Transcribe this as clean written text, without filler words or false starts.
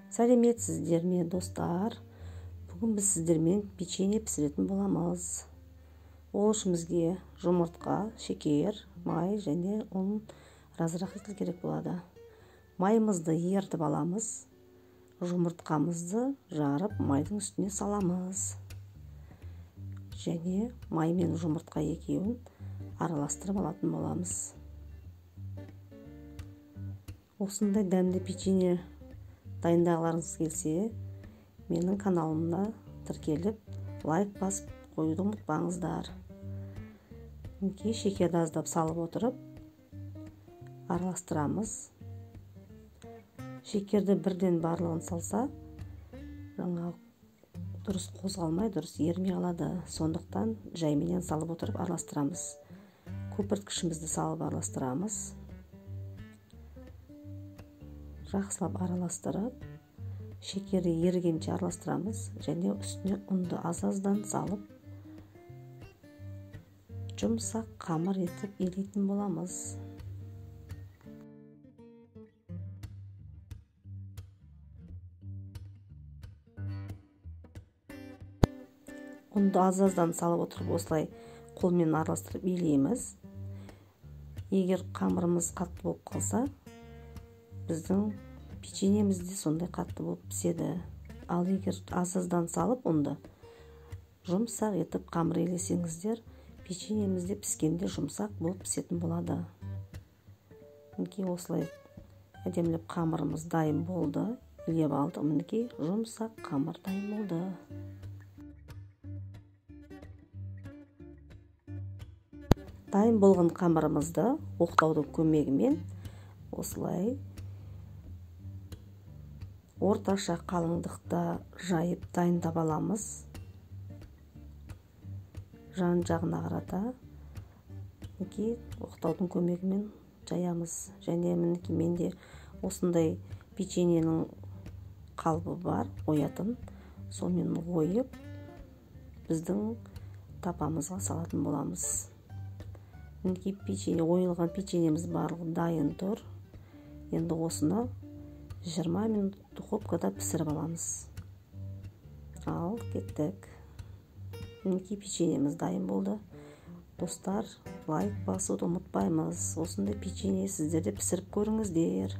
Сәлеметсіздер ме, достар? Бүгін біз сіздермен печенье пісіретін боламыз. Ол үшін бізге жұмыртқа, шекер, май және ұн разрахат керек болады. Майымызды ертіп аламыз. Жұмыртқамызды жарып, майдың үстіне саламыз. Және май мен жұмыртқа екеуін араластырып алатын боламыз. Осындай дәмді печенье дайындағыларыңыз келсе, менің каналымда тіркеліп, лайк басып қоюды ұмытпаңыздар. Шекерді аздап салып отырып, араластырамыз. Шекерді бірден барлығын салса, дұрыс қозғалмай, дұрыс ермей қалады. Сондықтан жайменен салып отырып араластырамыз. Көпірткішімізді салып араластырамыз. Жақсылап араластырып, шекері ерігенше араластырамыз және үстіне ұнды аз-аздан салып, жұмсақ қамыр етіп илейтін боламыз. Ұнды аз-аздан салып отырып, осылай қолмен араластырып илейміз. Егер қамырымыз қатты болып қалса, біздің печеньеміз де сондай қатты болып піседі. Ал егер аз-аздан салып ұнды жұмсақ етіп қамыр илесеңіздер, печеньеміз де піскенде жұмсақ болып пісетін болады. Осылай әдемілеп қамырымыз дайын болды. Илеп алдық. Жұмсақ қамыр дайын болды. Дайын болған қамырымызды оқтаудың көмегімен осылай орташа қалыңдықта жайып дайындап аламыз. Жан жағына қарата оқтаудың көмегімен жаямыз. Және менде осындай печеньенің қалбы бар, оятын. Сонымен ойып, біздің тапамызға салатын боламыз. Ойылған печеньеміз барлығы дайын тұр. Енді осыны 20 минут духовкада пісіріп аламыз. Ал кеттік. Печеньеміз дайын болды. Достар, лайк басуды ұмытпаймыз. Осындай печенье сіздер де пісіріп көріңіздер.